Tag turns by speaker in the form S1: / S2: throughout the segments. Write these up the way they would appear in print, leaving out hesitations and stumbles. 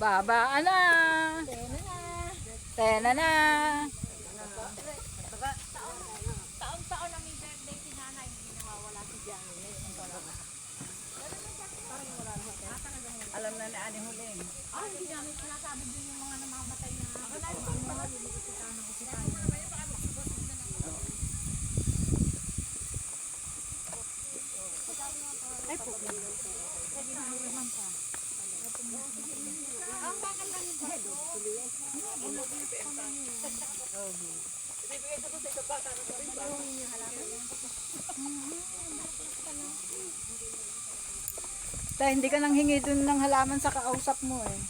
S1: Babaan na. Tena na.
S2: Taon-taon na may birthday si nanay, hindi nawawala si Johnny.
S3: Alam na ni Ani Huling.
S2: Hindi namin sinasabi din yung mga namamatay na. Ay po. Ang bakal lang yung baso.
S1: Hindi ka nang hingi dun ng halaman sa kausap mo eh.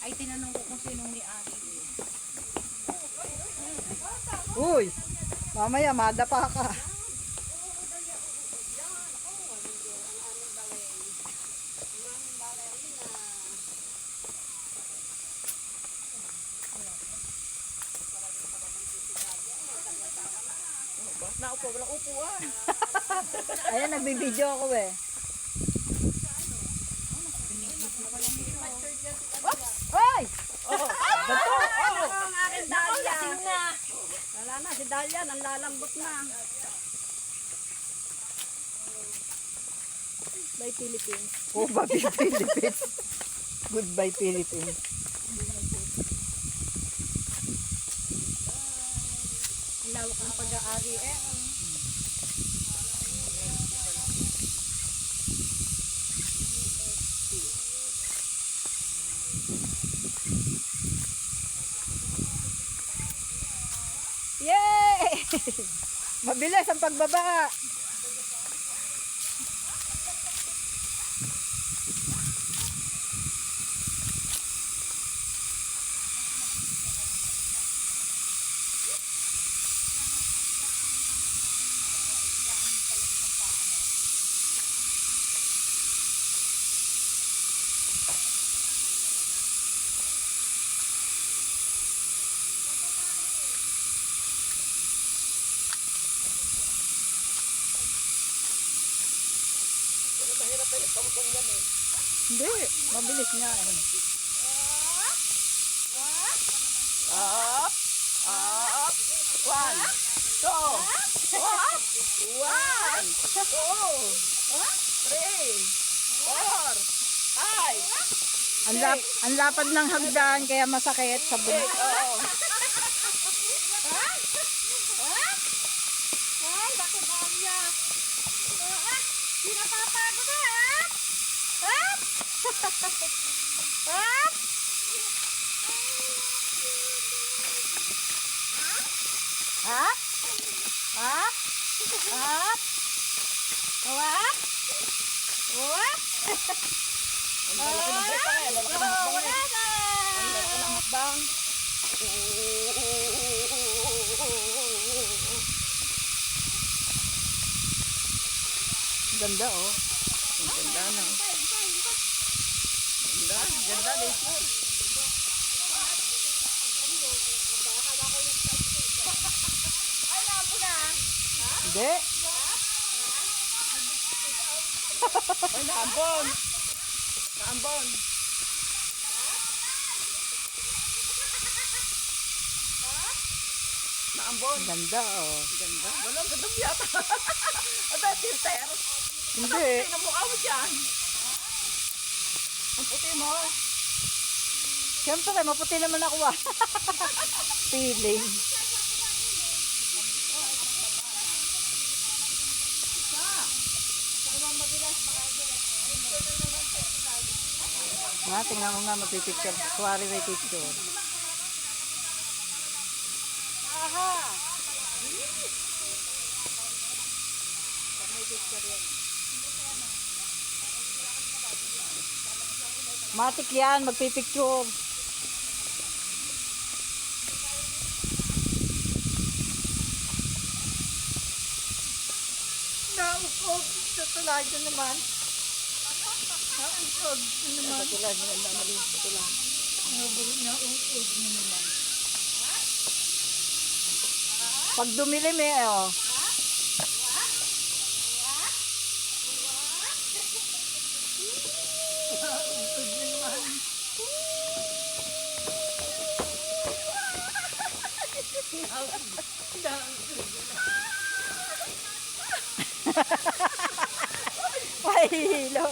S2: Ay, tinanong ko kung sinong ni Ate.
S1: Uy, mamaya madapa ka.
S3: Naupo, walang upuan.
S1: Ayan, nagbibideo ako eh. Hoy!
S3: Bato!
S2: Ang aking Dahlia.
S3: Wala na, si Dahlia, nanlalambot na.
S2: By Philippines.
S1: Oh, babi Philippines. Goodbye Philippines.
S2: Ang lawak ng pag-aari eh.
S1: Yay! Mabilis ang pagbaba. Hindi, mabilis nga eh.
S3: Up! Up! 1, 2, up! 1, 2, 3, 4, 5,
S1: Ang lapad ng hagdan kaya masakit sa bunot.
S3: Oo.
S2: Ay, bakit Dahlia? Hindi napapagod ha?
S1: Up! Up! Up!
S2: What? What?
S3: Ang lalaki ng beta kaya, lalaki ng hakbang
S2: Wala
S3: eh.
S2: na!
S3: Ang lalaki ng hakbang.
S1: Ganda oh.
S3: Ang ganda na. Ganda, ganda nature.
S1: Hindi.
S3: Ay, naambon. Naambon. Naambon.
S1: Ganda oh.
S3: Ganda. Wala, ganda yata. Ata, filter.
S1: Hindi.
S3: Tingnan mo ako dyan. Ang puti mo.
S1: Siyempre, maputi naman ako ah. Feeling. Tingnan mo nga, magpipicture. Sorry, may picture.
S2: Aha!
S1: Matik yan, magpipicture.
S3: Naukog. Sa tulad naman. Naukog. Sa tulad naman. Sa tulad.
S1: Naukog na naman. Pag dumilim eh, oh. Nahihilo.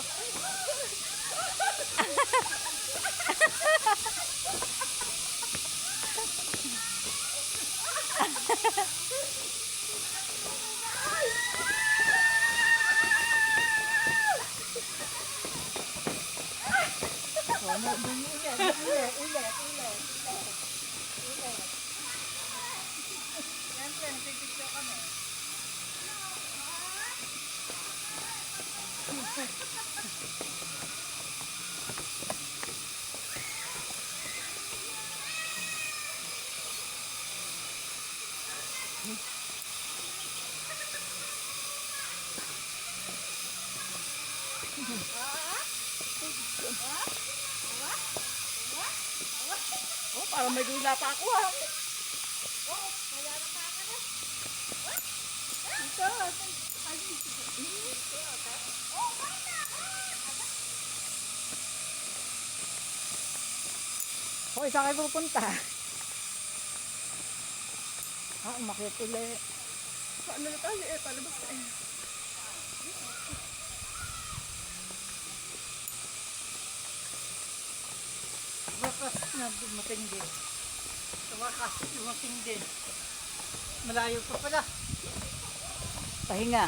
S3: Oh, parang may dula pa ako ha.
S1: Hoy, saan kayo pupunta? Umakyat ulit.
S3: Paano na tayo eh? Palabas na eh.
S4: Wakas na dumating din. Sa wakas, dumating din. Malayo pa pala.
S1: Pahinga.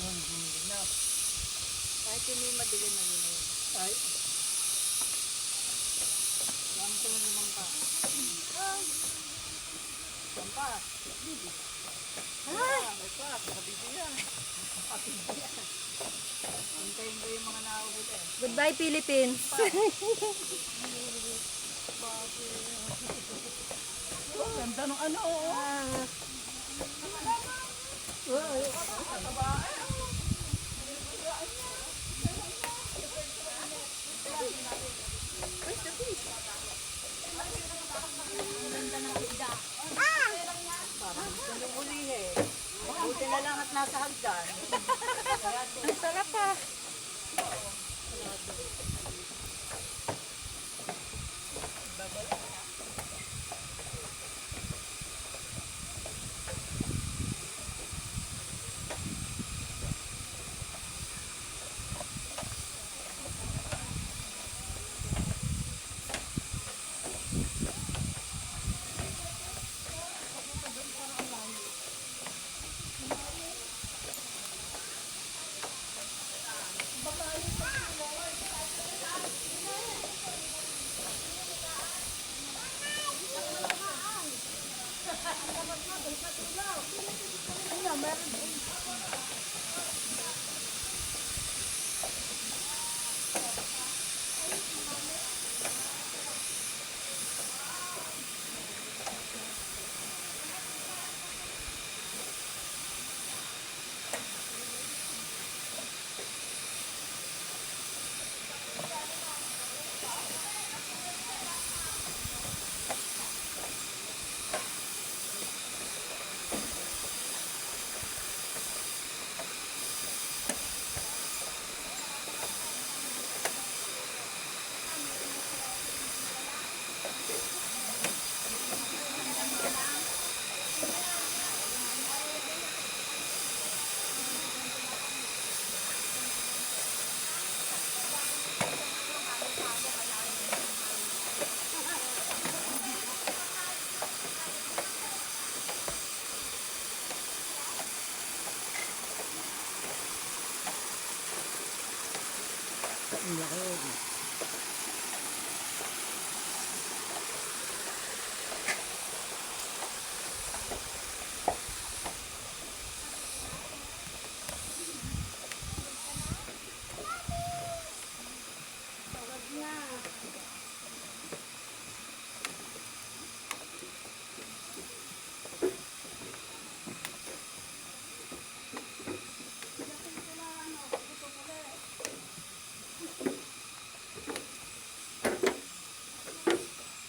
S4: Yun, hindi na.
S3: Kahit hindi madilim na yun.
S4: Ay. Lang ko naman pa. Sampa. May pa. Nakabibigyan. Hintayin ko yung mga nakahuli.
S1: Goodbye, Philippines.
S3: Ganda ng ano.
S4: Buti na lang at nasa hagdan.
S1: Ang sarap pa.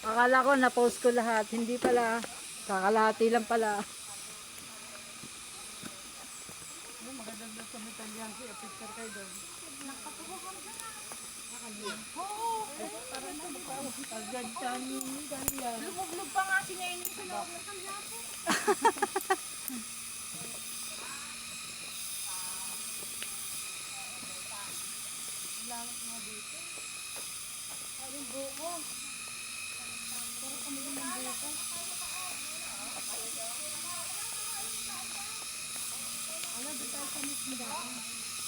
S1: Akala ko na-post ko lahat. Hindi pala. Kakalahati lang pala.
S4: Maganda doon sa Metalyansi. Picture kayo doon. Agad kami ganyan.
S2: Lumuglog pa nga si Nenny sa loob ng kandyapo. Lamot nga dito. Ay, yung buko. Pero kami yung buko. Ala, di tayo sa mismo daan.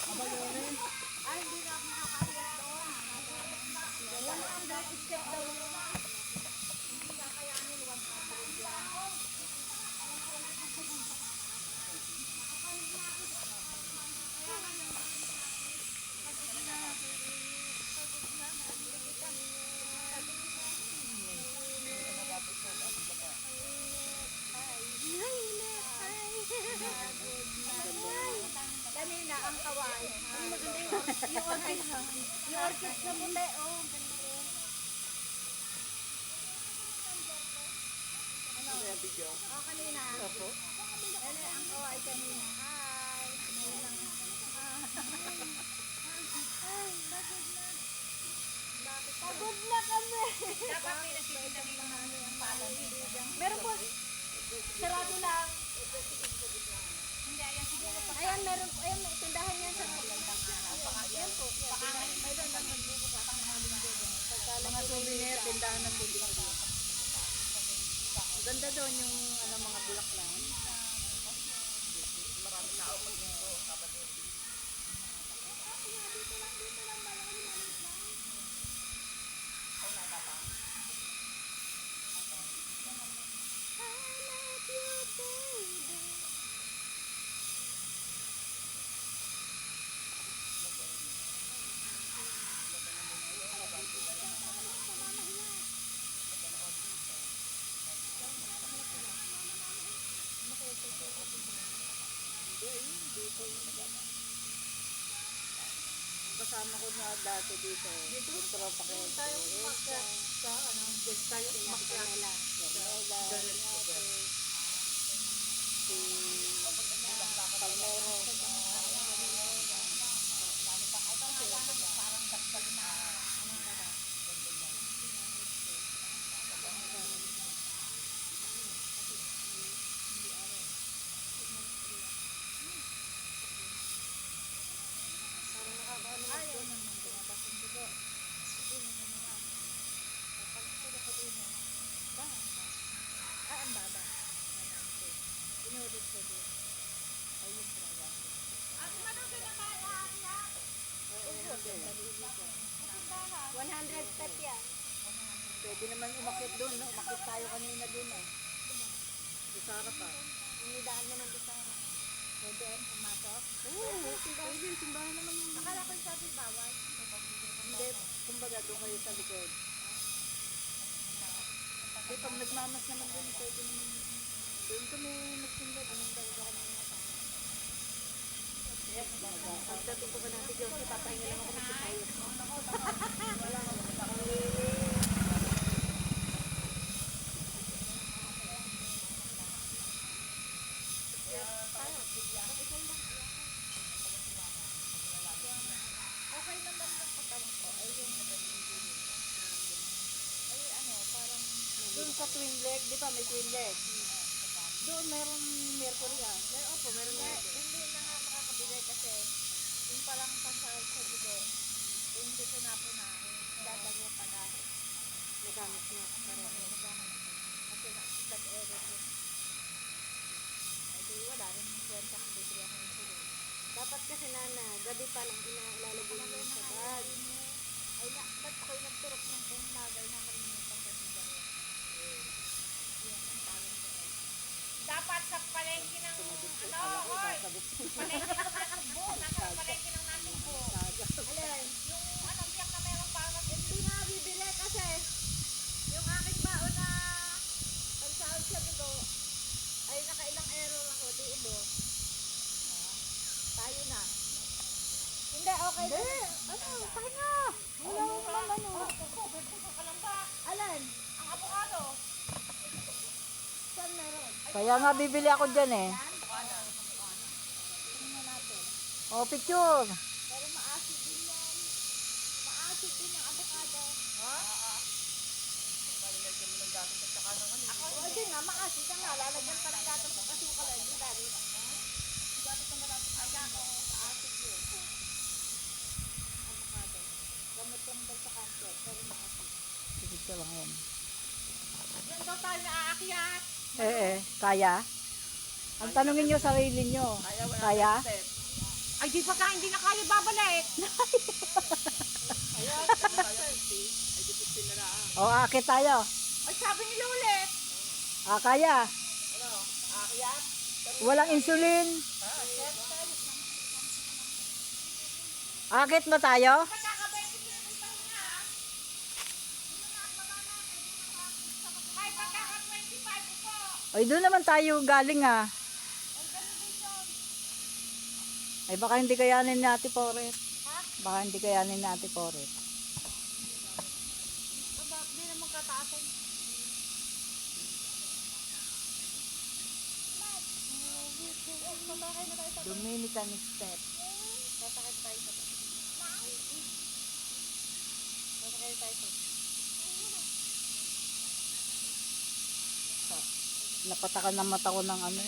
S2: Abayorin. Ay, hindi na ako nakakaya doon. Wala ang dahil step daw yun. Hindi na kayanin 100 yan. Kanina ang kaway. Maganda yung orchid. Yung orchid na puti. Oh, ganda rin. Oh, kanina. Opo. Yan ang kaway kanina. Hi. Ngayon lang. Ay, pagod na. Bakit? Pagod na kami. Dapat may nagtitinda ng mga ano yung palong. Meron po. Sarado lang. Hindi, ayan siguro. Ayan, meron po. Ayan, may tindahan yan sa ayan po. Mayroon lang magbubukas.
S1: Mga souvenir, tindahan ng tubig. Ganda doon yung mga bulaklak. Kasama ko na dati dito. Dito? Yung tropa ko.
S4: Tayo sa ano, just tayo makyala.
S1: Si Palmero. Pwede naman umakit doon, no? Umakit tayo kanina doon, eh. Isara pa.
S2: Inidaan naman doon sa pwede, pumasok.
S1: Oo, pwede. Simbahan naman yung...
S2: Akala ko yung sabi bawal.
S1: Hindi, kumbaga doon kayo sa likod. Kasi pag nagmamas naman doon, pwede naman. Doon kami nagsimba, doon talaga kami. Pagdating ko pa natin, Diyos, ipapahinga lang ako magsisayos. Wala nga,
S2: Okay naman yung katawan ko. Ay, yung ay, ano, parang
S1: doon sa twin leg, di ba may twin leg? Doon mayroong mercury ah. Opo, mayroong mercury.
S2: hindi na nga makakabigay kasi yung palang pasal sa dugo, yung dito na po na, dadago pa na.
S1: Nagamit niya.
S2: Kasi nag-error yun. Ay, di wala rin kwenta kung bibili ako yung sulo.
S1: Dapat kasi nana, gabi pa lang ilalagay mo sa bag.
S2: Ay, ba't ako'y nagturok ng kumagay na kalimutan ko si Jaya? Yan, ang tawag ko. Dapat sa palengke ng, ano, hoy! Palengke ng natubo. Nasa palengke ng natubo.
S1: Alin?
S2: Yung, ano, biyak na mayroong pangat.
S1: Hindi na bibili kasi
S2: Yung aking baon na pagsahod sa dugo, ay nakailang error ako, di ibo. Tayo na. Hindi, okay.
S1: Hindi! Ano? Pahinga! Wala mo naman ano.
S2: Alin? Ang avocado.
S1: Saan meron? Kaya nga bibili ako dyan eh.
S2: Tingnan natin.
S1: Oh, picture!
S2: Pero maasin din yan. Maasin aasitin ng avocado.
S3: Lagyan mo ng gatas at saka ng ano.
S1: O, di nga, maasit ang nga. Lalagyan pa ng gatas at asukal. Hindi dali. Gatas ang gatas. Ay, ako. Maasit yun. Avocado. Gamot lang daw sa cancer. Pero maasit.
S4: Sige ka lang yan.
S1: Yan daw tayo naaakyat.
S4: Kaya? Ang tanungin nyo sarili nyo. Kaya?
S1: Ay, di pa ka, hindi na kaya babalik.
S3: Ayan, tayo 50. Ay, di 50 na lang.
S4: O, akit tayo.
S1: Ay, sabi nila ulit.
S4: Kaya.
S3: Ano? Akyat?
S4: Walang insulin. Akit mo tayo?
S1: Pagkakabay ko yung isa niya. Ay, pagkaka-25 po.
S4: Ay, doon naman tayo galing Ay, baka hindi kayanin ni Ate Poret. Baka hindi kayanin ni Ate Poret.
S1: Aba, di naman kataasan.
S4: Dominican step.
S1: Sasakit tayo sa ba? Sasakit tayo sa
S4: Napatakan ng mata ko ng ano